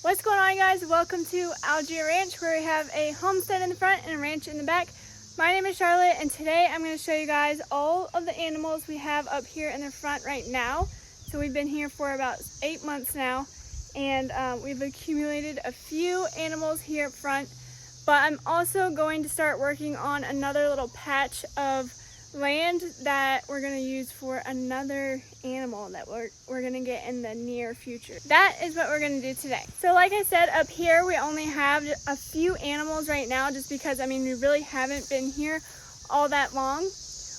What's going on, guys? Welcome to Algae Ranch, where we have a homestead in the front and a ranch in the back. My name is Charlotte, and today I'm going to show you guys all of the animals we have up here in the front right now. So we've been here for about 8 months now, and we've accumulated a few animals here up front. But I'm also going to start working on another little patch of land that we're going to use for another animal that we're going to get in the near future. That is what we're going to do today. So like I said, up here we only have a few animals right now, just because we really haven't been here all that long.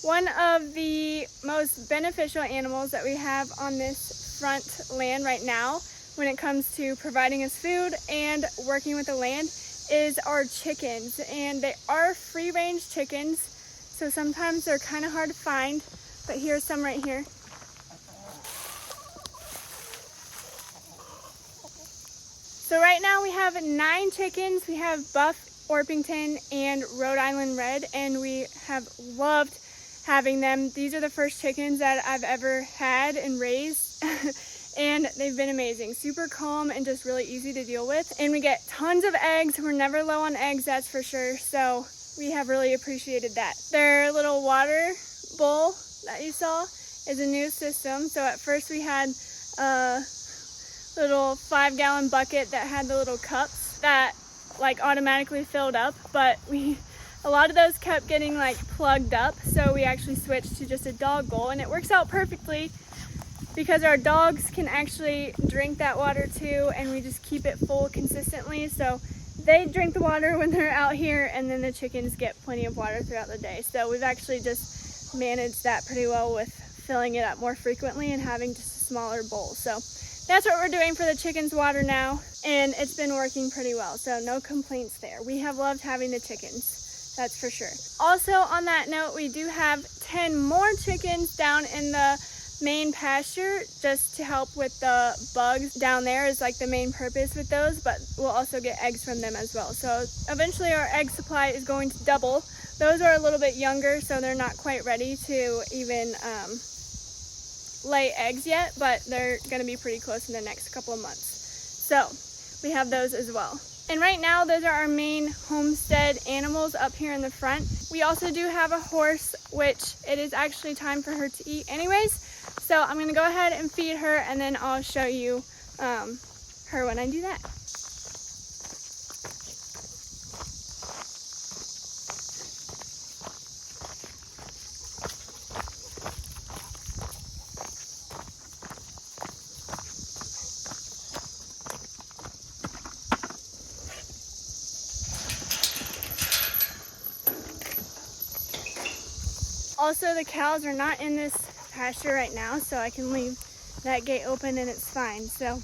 One of the most beneficial animals that we have on this front land right now when it comes to providing us food and working with the land is our chickens. And they are free range chickens, so sometimes they're kind of hard to find, but here's some right here. So right now we have 9 chickens. We have Buff, Orpington, and Rhode Island Red, and we have loved having them. These are the first chickens that I've ever had and raised. And they've been amazing, super calm and just really easy to deal with. And we get tons of eggs. We're never low on eggs, that's for sure. So we have really appreciated that. Their little water bowl that you saw is a new system. So at first we had a little 5-gallon bucket that had the little cups that automatically filled up, but a lot of those kept getting plugged up. So we actually switched to just a dog bowl, and it works out perfectly because our dogs can actually drink that water too, and we just keep it full consistently. So they drink the water when they're out here, and then the chickens get plenty of water throughout the day. So we've actually just managed that pretty well with filling it up more frequently and having just a smaller bowl. So that's what we're doing for the chickens' water now, and it's been working pretty well. So no complaints there. We have loved having the chickens, that's for sure. Also on that note, we do have 10 more chickens down in the main pasture, just to help with the bugs down there is the main purpose with those, but we'll also get eggs from them as well. So eventually our egg supply is going to double. Those are a little bit younger, so they're not quite ready to even lay eggs yet, but they're going to be pretty close in the next couple of months. So we have those as well. And right now, those are our main homestead animals up here in the front. We also do have a horse, which it is actually time for her to eat anyways. So I'm going to go ahead and feed her, and then I'll show you her when I do that. Also, the cows are not in this pasture right now, so I can leave that gate open and it's fine. So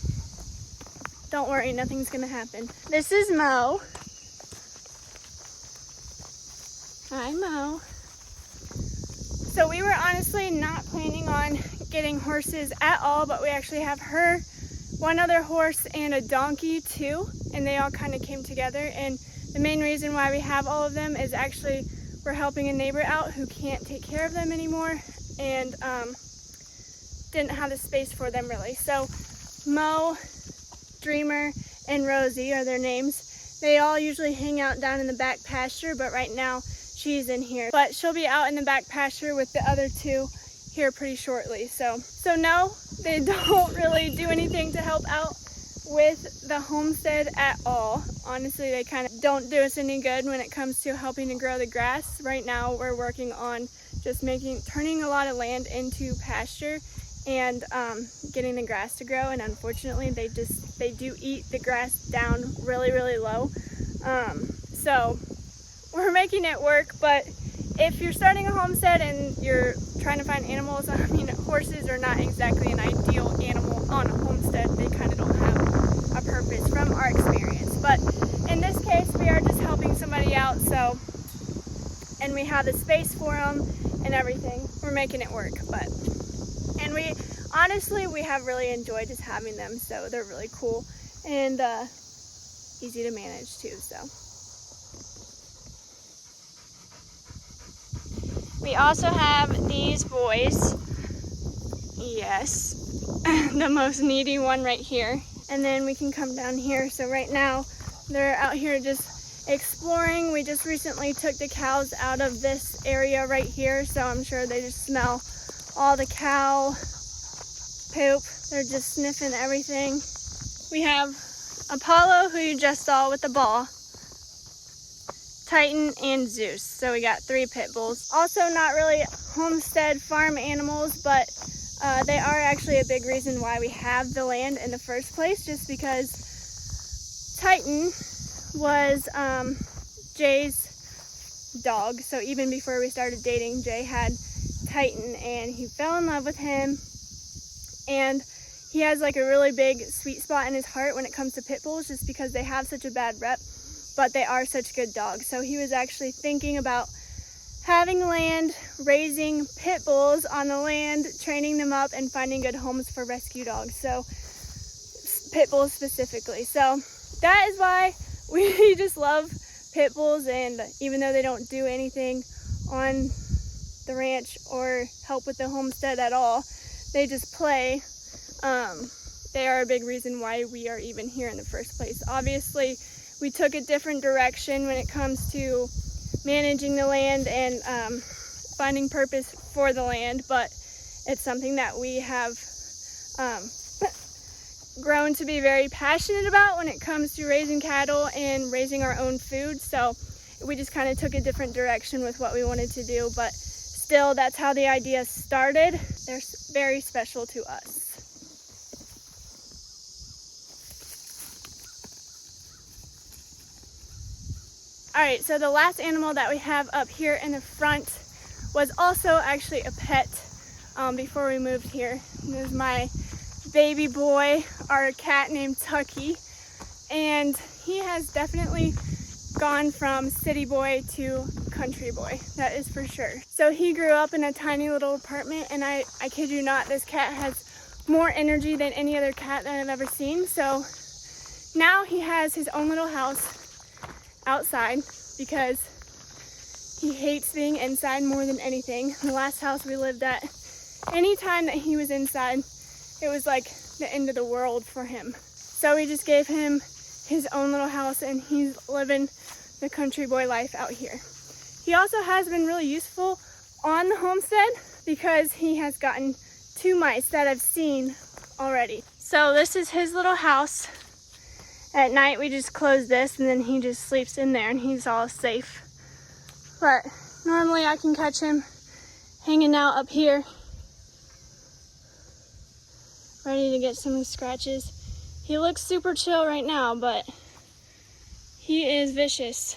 don't worry, nothing's gonna happen. This is Mo. Hi, Mo. So we were honestly not planning on getting horses at all, but we actually have her, one other horse, and a donkey too, and they all kind of came together. And the main reason why we have all of them is actually we're helping a neighbor out who can't take care of them anymore, and didn't have the space for them really. So Mo, Dreamer, and Rosie are their names. They all usually hang out down in the back pasture, but right now she's in here. But she'll be out in the back pasture with the other 2 here pretty shortly. So no, they don't really do anything to help out with the homestead at all. Honestly, they kind of don't do us any good when it comes to helping to grow the grass. Right now we're working on just turning a lot of land into pasture and getting the grass to grow, and unfortunately they do eat the grass down really low. So we're making it work, but if you're starting a homestead and you're trying to find animals, horses are not exactly an ideal animal on a homestead. They kind of don't have a purpose from our experience, but in this case we are just helping somebody out, and we have the space for them and everything. We're making it work, and we honestly have really enjoyed just having them. So they're really cool and easy to manage too. So we also have these boys. Yes, the most needy one right here. and then we can come down here. So right now they're out here just exploring. We just recently took the cows out of this area right here, so I'm sure they just smell all the cow poop. They're just sniffing everything. We have Apollo, who you just saw with the ball, Titan, and Zeus. So we got 3 pit bulls. Also not really homestead farm animals, but they are actually a big reason why we have the land in the first place, just because Titan was Jay's dog. So even before we started dating, Jay had Titan and he fell in love with him, and he has like a really big sweet spot in his heart when it comes to pit bulls, just because they have such a bad rep, but they are such good dogs. So he was actually thinking about having land, raising pit bulls on the land, training them up, and finding good homes for rescue dogs. So pit bulls specifically. So that is why we just love pit bulls, and even though they don't do anything on the ranch or help with the homestead at all, they just play. They are a big reason why we are even here in the first place. Obviously, we took a different direction when it comes to managing the land and finding purpose for the land, but it's something that we have grown to be very passionate about when it comes to raising cattle and raising our own food. So we just kind of took a different direction with what we wanted to do, but still, that's how the idea started. They're very special to us. All right, so the last animal that we have up here in the front was also actually a pet before we moved here. This is my baby boy, our cat named Tucky, and he has definitely gone from city boy to country boy, that is for sure. So he grew up in a tiny little apartment, and I kid you not, this cat has more energy than any other cat that I've ever seen. So now he has his own little house outside because he hates being inside more than anything. The last house we lived at, any time that he was inside, it was like the end of the world for him. So we just gave him his own little house, and he's living the country boy life out here. He also has been really useful on the homestead because he has gotten 2 mice that I've seen already. So this is his little house. At night we just close this, and then he just sleeps in there and he's all safe. But normally I can catch him hanging out up here, ready to get some scratches. He looks super chill right now, but he is vicious.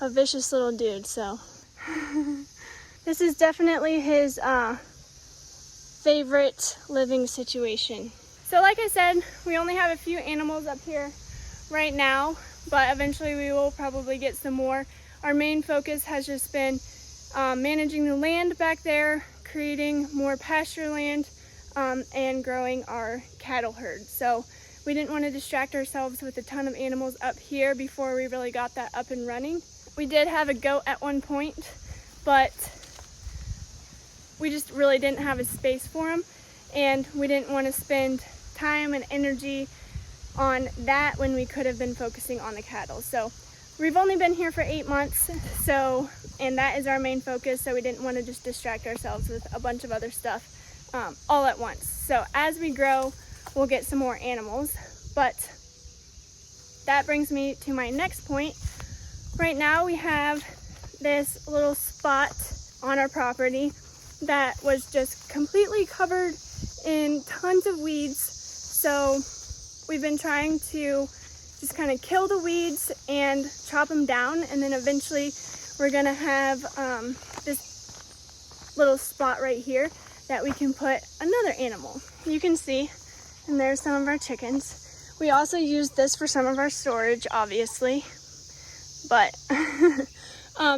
A vicious little dude, so. This is definitely his favorite living situation. So like I said, we only have a few animals up here right now, but eventually we will probably get some more. Our main focus has just been managing the land back there, creating more pasture land, and growing our cattle herd. So we didn't want to distract ourselves with a ton of animals up here before we really got that up and running. We did have a goat at one point, but we just really didn't have a space for him, and we didn't want to spend time and energy on that when we could have been focusing on the cattle. So we've only been here for 8 months, and that is our main focus, so we didn't want to just distract ourselves with a bunch of other stuff all at once. So as we grow, we'll get some more animals, but that brings me to my next point. Right now we have this little spot on our property that was just completely covered in tons of weeds. So we've been trying to just kind of kill the weeds and chop them down, and then eventually we're gonna have this little spot right here that we can put another animal. You can see, and there's some of our chickens. We also use this for some of our storage, obviously, but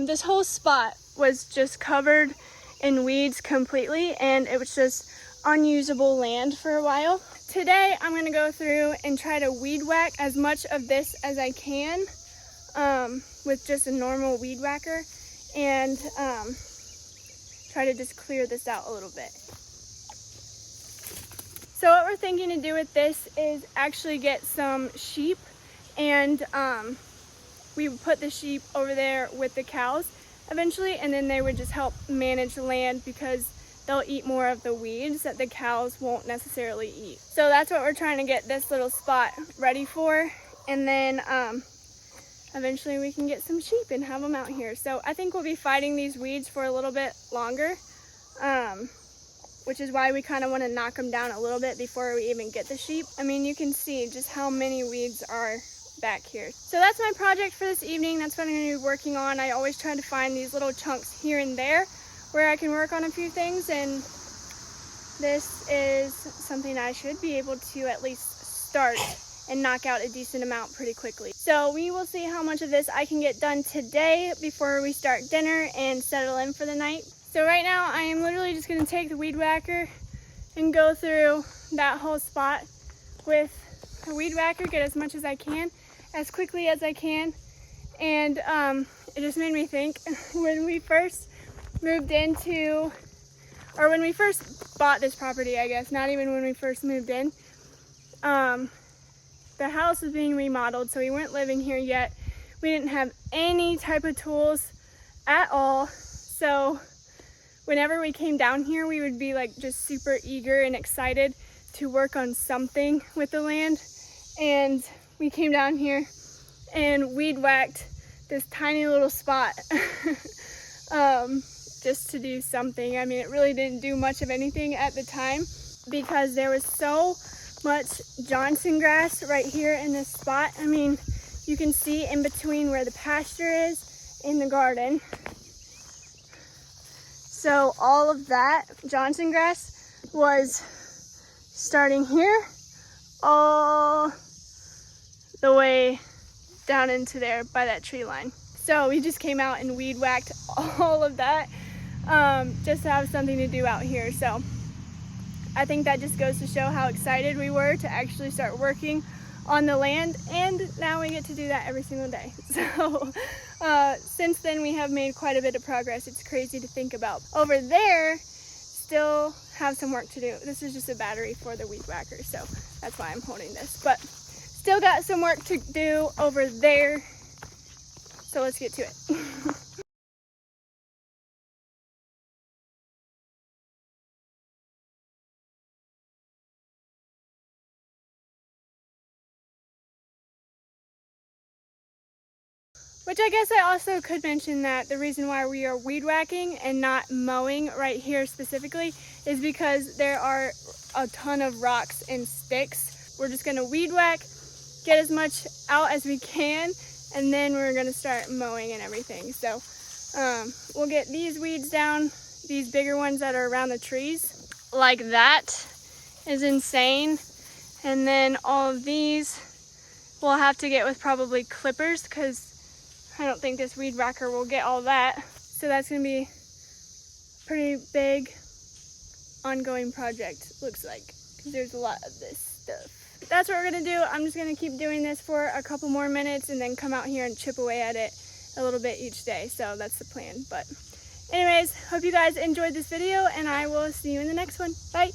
this whole spot was just covered in weeds completely, and it was just unusable land for a while. Today I'm going to go through and try to weed whack as much of this as I can with just a normal weed whacker, and try to just clear this out a little bit. So So what we're thinking to do with this is actually get some sheep, and we would put the sheep over there with the cows eventually, and then they would just help manage the land because they'll eat more of the weeds that the cows won't necessarily eat. So that's what we're trying to get this little spot ready for, and then eventually we can get some sheep and have them out here. So I think we'll be fighting these weeds for a little bit longer, which is why we kind of want to knock them down a little bit before we even get the sheep. I mean, you can see just how many weeds are back here. So that's my project for this evening. That's what I'm going to be working on. I always try to find these little chunks here and there where I can work on a few things, and this is something I should be able to at least start and knock out a decent amount pretty quickly. So we will see how much of this I can get done today before we start dinner and settle in for the night. So right now I am literally just going to take the weed whacker and go through that whole spot with a weed whacker, get as much as I can, as quickly as I can. And it just made me think, when we first moved into, or when we first bought this property, I guess, not even when we first moved in, the house was being remodeled, so we weren't living here yet. We didn't have any type of tools at all. So whenever we came down here, we would be like just super eager and excited to work on something with the land. And we came down here and weed whacked this tiny little spot just to do something. I mean, it really didn't do much of anything at the time because there was so much Johnson grass right here in this spot. I mean, you can see in between where the pasture is in the garden. So all of that Johnson grass was starting here all the way down into there by that tree line. So we just came out and weed whacked all of that just to have something to do out here. So I think that just goes to show how excited we were to actually start working on the land, and now we get to do that every single day. So since then we have made quite a bit of progress. It's crazy to think about. Over there, still have some work to do. This is just a battery for the weed whacker, so that's why I'm holding this. But still got some work to do over there, so let's get to it. Which I guess I also could mention that the reason why we are weed whacking and not mowing right here specifically is because there are a ton of rocks and sticks. We're just gonna weed whack, get as much out as we can, and then we're gonna start mowing and everything. So we'll get these weeds down, these bigger ones that are around the trees. Like that is insane. And then all of these we'll have to get with probably clippers because I don't think this weed whacker will get all that. So that's gonna be a pretty big ongoing project, looks like, because there's a lot of this stuff. That's what we're gonna do. I'm just gonna keep doing this for a couple more minutes and then come out here and chip away at it a little bit each day. So that's the plan. But anyways, hope you guys enjoyed this video, and I will see you in the next one. Bye.